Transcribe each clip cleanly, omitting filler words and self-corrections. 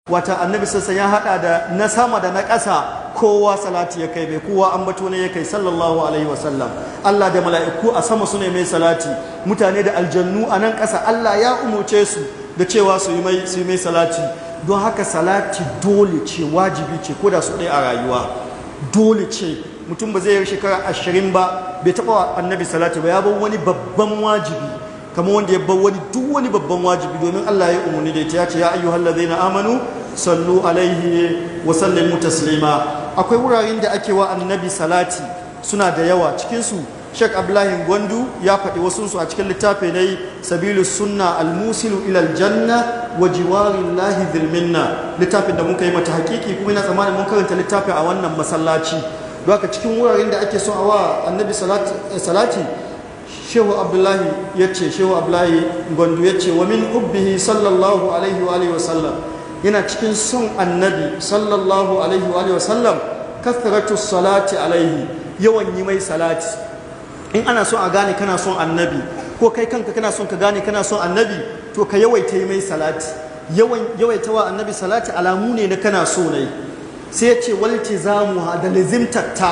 wata annabi sassan ya hada da na sama da na ƙasa kowa salati ya kai bai kowa ambato ne ya kai sallallahu alaihi wasallam. Allah da mala'iku a sama su ne mai salati, mutane da aljannu a nan ƙasa Allah ya umurce su da cewa su yi mai salati. Don haka salati dole ce, wajibi ce, ko da su ɗaya a rayuwa dole ce. Mutum ba zai yi shekara 20 ba bai taɓa wa annabi salati ba, ya bar wani babban wajibi kamar wanda ya bar duk wani babban wajibi, domin Allah ya umarni da ita, ya ce ya ayyuhal ladzina amanu sallu alaihi wa sallimu taslima. Akwai wuraren da ake wa annabi salati suna da yawa, cikin su Sheikh Abdullahi Gwandu ya faɗi wasu su a cikin littafi ne Sabilus Sunna al-Musilu ila al-Janna wa jiwarillahi dhil minna, littafin da muka yi mata hakiki kuma ina tsammanin mun karanta littafin a wannan masallaci. Don haka cikin wuraren da ake so a wa annabi salati Shehu Abdullahi Gwandu ya ce wa min hubbihi sallallahu alaihi wa sallam, yana cikin son annabi sallallahu alaihi wa sallam kathratu salati alaihi, yawan yi mai salati. In ana so a gane kana son annabi, ko kai kanka kana son ka gane kana son annabi, to ka yawaita yi mai salati. Yawaita wa annabi salati alamu ne na kana so ne. Sai ya ce waltizamuha da lazimtatta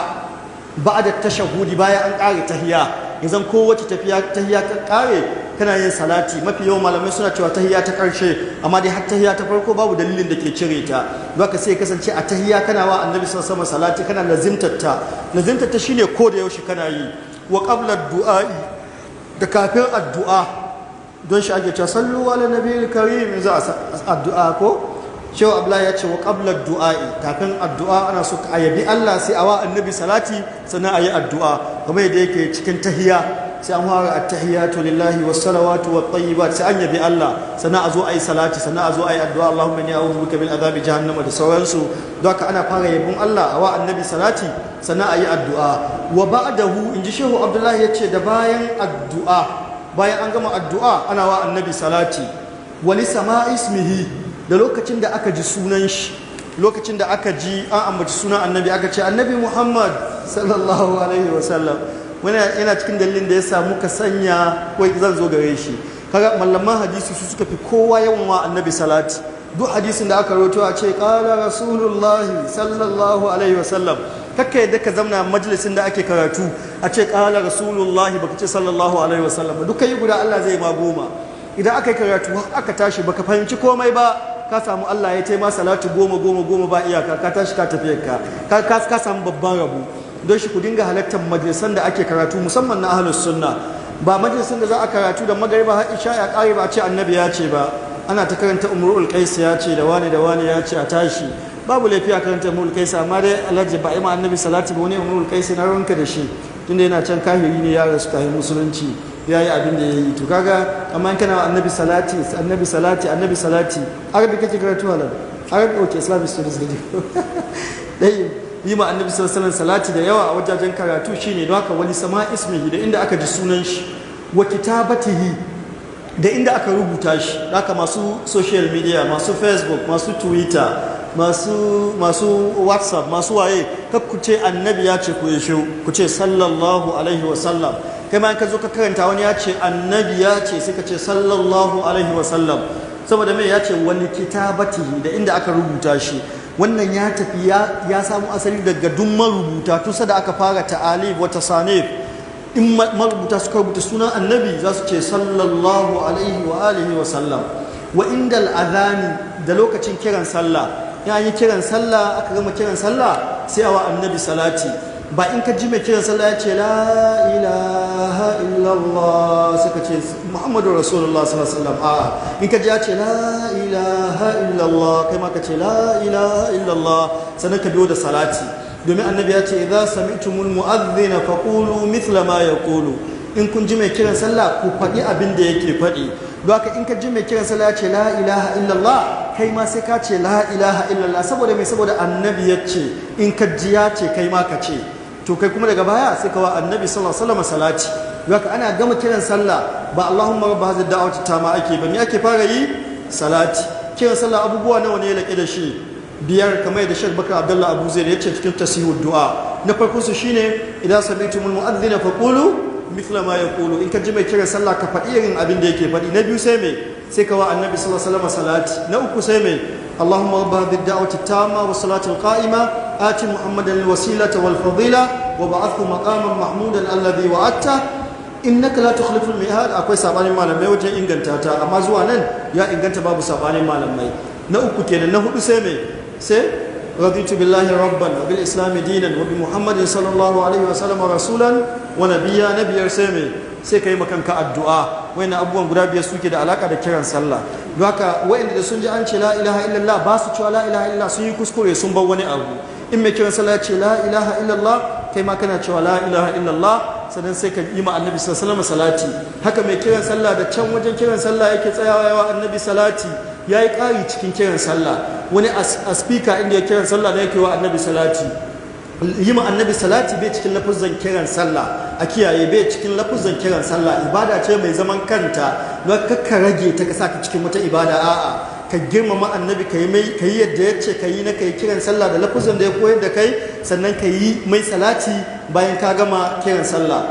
ba'da tashahhudi, bayan an kare tahiyya. Idan kowace tahiyya ka kare kana yin salati. Mafi yawan malamai suna cewa tahiyya ta karshe, amma dai har tahiyya ta farko babu dalilin da ke cire ta. Don haka sai kasance a tahiyya kana wa annabi sallallahu alaihi wasallam salati, kana lazimtatta shine ko da yaushe kana yi. Wa qabla du'a'i, da kafin addu'a, don shi ake cewa sallu ala nabiyil karim, za a addu'a ko Shehu Abdullahi ya ce wa qabla du'a'i, kafin addu'a ana so ka yabi Allah sai a wa annabi salati sannan ayi addu'a, kamar yadda yake cikin tahiyya sai an fara at-tahiyatu lillahi was-salawatu wat-tayyibat, sai an yabi Allah sannan a zo ayi salati, sannan a zo ayi addu'a Allahumma inni a'udhu bika min adhabi jahannam da sauransu. Don haka ana fara yabon Allah a wa annabi salati sannan ayi addu'a. Wa ba'dahu, inji Shehu Abdullahi ya ce da bayan addu'a, bayan an gama addu'a ana wa annabi salati. Wa li sama'i ismihi, da lokacin da aka ji sunan shi, lokacin da aka ji an ambaci sunan annabi, aka ce annabi Muhammad sallallahu alaihi wasallam, wani yana cikin dalilin da ya samu ka sanya wai zan zo gare shi. Kaga malaman hadisi su suka fi kowa yawan wa annabi salati. Duk hadisin da aka rawaito a ce qala rasulullahi sallallahu alaihi wasallam, kakka yadda ka zamna majalisin da ake karatu a ce qala rasulullahi baka ce sallallahu alaihi wasallam, duka yi guda Allah zai ma goma. Idan aka yi karatu aka tashi baka fahimci komai ba, ka samu Allah ya taima salatu goma ba iyaka, ka tashi ka tafiyar ka samu babban rabu. Don shi ku dinga halartar majalisan da ake karatu, musamman na ahlus sunna. Ba majalisan da za a karatu da magariba har isha ya kare ba a ce annabi ya ce ba, ana ta karanta umrul qais ya ce da wani ya ce a tashi. Babu laifi a karanta umrul qais, amma dai alhaji ba ima annabi salati ba, wani umrul qais na ranka da shi, tunda yana can kahiri ne, ya rasu kahin musulunci, ya yi abin da ya yi. To kaga amma in kana annabi salati arabi kake karatu halal arabi, okay, islamic studies ne dai yi ma annabi sallallahu alaihi salati da yawa a wajajen karatu shine. Don haka wani sama ismihi, da inda aka ji sunan shi, wa kitabatihi, da inda aka rubuta shi. Haka masu social media, masu Facebook, masu Twitter, masu WhatsApp, masu waye, ku ce annabi ya ce ku yi shi, ku ce sallallahu alaihi wasallam. Kai ma ka zo ka karanta wani ya ce annabi ya ce, sai ka ce sallallahu alaihi wasallam, saboda mai ya ce wani kitabatihi, da inda aka rubuta shi. Wannan ya tafi ya samu asali daga duk marubuta, tun sada aka fara ta'alif wa tasanif. In marubuta suka rubuta sunan annabi za su ce sallallahu alaihi wa alihi wa sallam. Wa indal adhani, da lokacin kiran sallah, ya yi kiran sallah, aka gama kiran sallah sai awa annabi salati. Ba in ka ji mai kiran sallah ya ce la ilaha illallah sai ka ce Muhammadu Rasulullah sallallahu alaihi wasallam. A'a, in ka ji ya ce la ilaha illallah, kai ma ka ce la ilaha illallah, sannan ka biyo da salati. Domin annabi ya ce idza sami'tumul mu'adhdhina faqulu mithla ma yaqulu, in kun ji mai kiran sallah ku faɗi abin da yake faɗi. Don haka in ka ji mai kiran sallah ya ce la ilaha illallah, kai ma sai ka ce la ilaha illallah, saboda mai, saboda annabi ya ce in ka ji ya ce kai ma ka ce. To kai kuma daga baya sai ka wa annabi sallallahu alaihi wasallam salati. Don haka ana gama kiran sallah ba Allahumma rabb hadhihi da'wati tama ake ba, me ake fara yi? Salati. Kiran sallah abubuwa nawa ne ya lake da shi? 5, kamar da Sheikh Bakar Abdullah Abu Zaid ya ce cikin tasihud du'a. Na farko su shine idan sami'tumul mu'adhdhina faqulu mithla ma yaqulu, in ka ji mai kiran sallah ka faɗi irin abin da yake faɗi. Na biyu sai me? Sai ka wa annabi sallallahu alaihi wasallam salati. Na uku sai me? اللهم رب هذه الدعوة التامة والصلاة القائمة آت محمدا الوسيلة والفضيلة وبعثه مقاما محمودا الذي وعدته إنك لا تخلف الميعاد. akwai sabanin malamai wajen inganta ta amma zuwa nan ya inganta babu sabanin malamai. Na uku kenan. Na hudu sai me sai raditu billahi rabban wa bil islam dinan wa bi muhammadin sallallahu alaihi wa sallam rasulan wa nabiyya. Nabiyar sai me sai kai makanka addu'a. Wayannan abubuwan guda biyar suke da alaka da kiran sallah. Don haka wayanda da sun ji an ce la ilaha illallah ba su cewa la ilaha illallah sun yi kuskure sun bar wani abu. In mai kiran sallah ce la ilaha illallah kai ma kana cewa la ilaha illallah sannan sai ka yi ma annabi sallallahu alaihi salati. Haka mai kiran sallah da can wajen kiran sallah yake tsayawa yawa annabi salati yayi ƙari cikin kiran sallah. Wani a speaker inda ya kiran sallah da yake wa annabi salati. Yi ma annabi salati bai cikin lafuzan kiran sallah, a kiyaye bai cikin lafuzan kiran sallah. Ibada ce mai zaman kanta don ka rage ta ka saka cikin wata ibada. A'a, ka girmama annabi ka yi yadda ya ce ka yi na ka yi kiran sallah da lafuzan da ya koyar da kai, sannan ka yi mai salati bayan ka gama kiran sallah.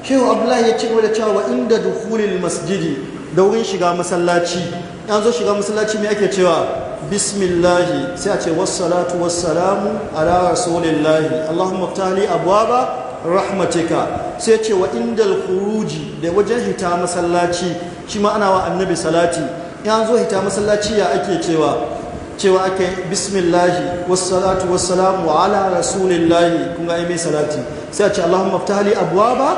Shehu Abdullahi ya ce da cewa inda dukhulil masjidi, da wurin shiga masallaci. An zo shiga masallaci me ake cewa bismillahi, sai a ce wassalatu wassalamu ala rasulillahi allahumma ftahli abwaba rahmatika. Sai ce wa indal khuruji, da wajen hita masallaci shi ma ana wa annabi salati. in zo hita masallaci ya ake cewa ake bismillahi wassalatu wassalamu ala rasulillahi, kun ga ai mai salati. sai a ce Allahumma ftahli abwaba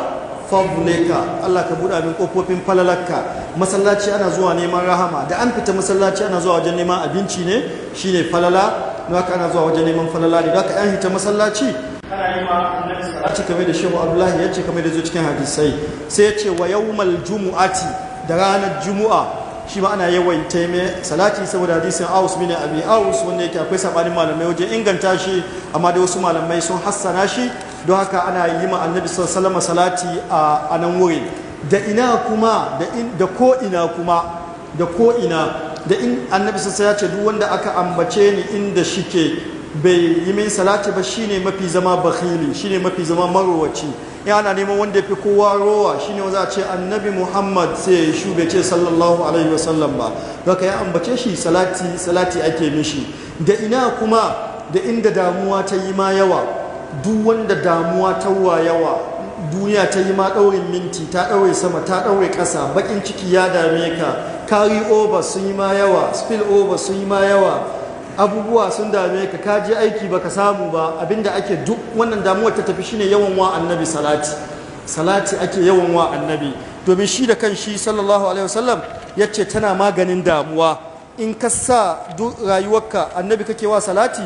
fadlika, Allah ka buɗa min kofofin falalaka. Masallaci ana zuwa neman rahama, da an fita masallaci ana zuwa wajen neman abinci ne, shine falala. don haka ana zuwa wajen neman falala ne. don haka an hita masallaci ana yi ma annabi salati kamar da Shehu Abdullahi ya ce, kamar da zo cikin hadisai. sai ya ce wa yawmal jumu'ati, da ranar jumu'a shi ma ana yawaita mai salati, saboda hadisin Aus bin Abi Aus wanda yake akwai sabanin malamai wajen inganta shi, amma da wasu malamai sun hassana shi. don haka ana yi ma annabi sallallahu alaihi salati a nan wurin. Da ina kuma da ko ina kuma da ko ina, da in annabi sallallahu ya ce duk wanda aka ambace ni inda shike bai yi min salati ba shine mafi zama bakhili, shine mafi zama marowaci. in ana neman wanda ya fi kowa rowa shine wanda a ce annabi Muhammad, sai ya shube ce sallallahu alaihi wasallam ba. don haka ya ambace shi salati ake mishi. Da ina kuma da inda damuwa ta yi ma yawa, duk wanda damuwa ta wa yawa, duniya ta yi ma ɗaurin minti, ta ɗaure sama, ta ɗaure ƙasa, baƙin ciki ya dame ka, carry over sun yi ma yawa, spill over sun yi ma yawa, abubuwa sun dame ka, ka je aiki baka samu ba, abinda ake duk wannan damuwar ta tafi shine yawan wa annabi salati ake yawan wa annabi. domin shi da kan shi sallallahu alaihi wasallam ya ce tana maganin damuwa. in ka sa duk rayuwarka annabi kake wa salati,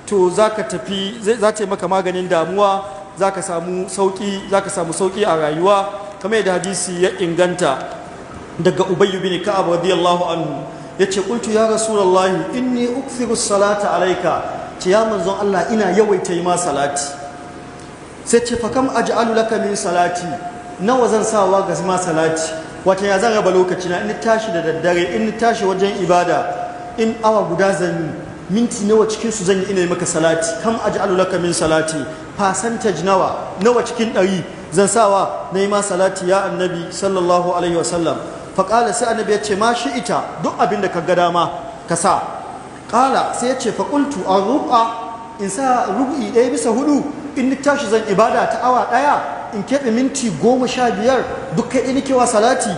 to za ta yi maka maganin damuwa, za ka samu sauki a rayuwa. kamar yadda hadisi ya inganta daga Ubayy bin Ka'ab radiyallahu anhu yace qultu ya rasulullahi inni ukthiru salata alayka, ce ya manzon Allah ina yawaita yi ma salati. sai ce fa kam aj'alu laka min salati, nawa zan sawa ga ma salati. wata ya zan raba lokaci na, in tashi da daddare, in tashi wajen ibada, in awa guda zan yi, minti nawa cikin su zan yi ina maka salati. kam aj'alu laka min salati, percentage nawa cikin 100 zan sawa na yi ma salati ya annabi sallallahu alaihi wasallam. faƙala sai annabi ya ce ma shi ita, duk abin da ka ga dama ka sa. ƙala sai ya ce faƙultu a ruɓa, in sa rubu'i 1/4, in ni tashi zan ibada ta awa ɗaya, in keɓe minti 15 duk kai in kewa salati.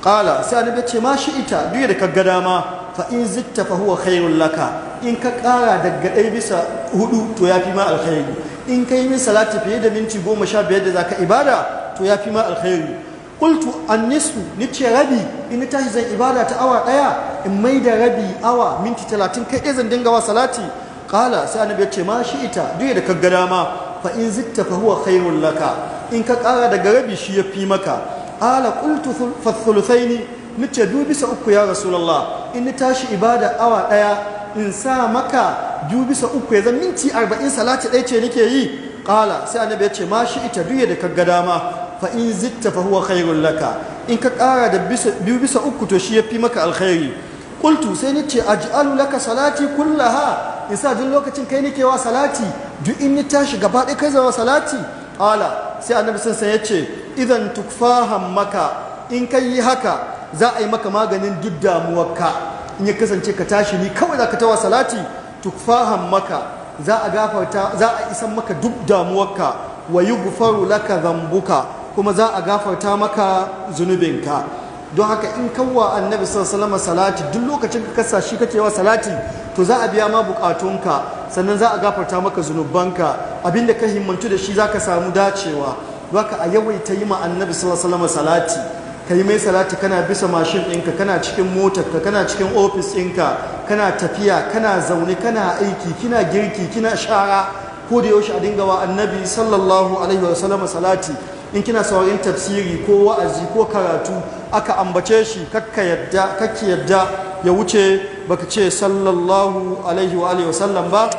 ƙala sai annabi ya ce ma shi ita, duk da ka ga dama, fa in zitta fa huwa khairul laka, in ka ƙara daga 1/4 to ya fi ma alkhairi. in ka yi min salati fiye da minti 15 da za ka ibada, to ya fi ma alkhairi. qultu an-nisfu, nice rabi, in tashi zan ibada ta awa daya, in mai da rabi awa minti 30 kai zan dinga wa salati. qala sai annabi ya ce ma shi ita, duk da kaga dama, fa in zitta fa huwa khairul laka, in ka kara daga rabi shi yafi maka. qala qultu fa thuluthaini, nice 2/3 ya rasulullah, in tashi ibada awa daya, in sa maka 2/3 ya zan minti 40 salati ɗaya ce nake yi. qala sai annabi ya ce ma shi ita, duk da kaga dama, fa in zitta fa huwa khairul laka, in ka kara da 2/3 to shi yafi maka alkhairi. qultu sai nace aj'alu laka salati kullaha, in sa duk lokacin kai nake wa salati, duk in ni tashi gaba ɗaya kai zama salati. qala sai annabi sun yace idan tukfahan maka, in kai yi haka za a yi maka maganin duk damuwarka. in ya kasance ka tashi ni kawai za ka tawa salati tukfahan maka za a gafarta, za a isan maka duk damuwarka, wa yughfaru laka dhanbuka kuma za a gafarta maka zunubinka. don haka in kawwa annabi sallallahu alaihi salati duk lokacin ka kasa shi kake wa salati to za a biya ma bukatunka, sannan za a gafarta maka zunubanka, abinda ka himmantu da shi zaka samu dacewa. Haka a yawaita yi ma annabi sallallahu alaihi salati, ka yi mai salati kana bisa mashin ɗinka, kana cikin motarka, kana cikin ofis ɗinka, kana tafiya, kana zaune, kana aiki, kina girki, kina shara, ko da yaushe a dinga wa annabi sallallahu alaihi wasallam salati. In kina saurayin tafsiri ko wa'azi ko karatu aka ambace shi kakki yadda ya wuce baka ce sallallahu alaihi wa alihi wasallam ba.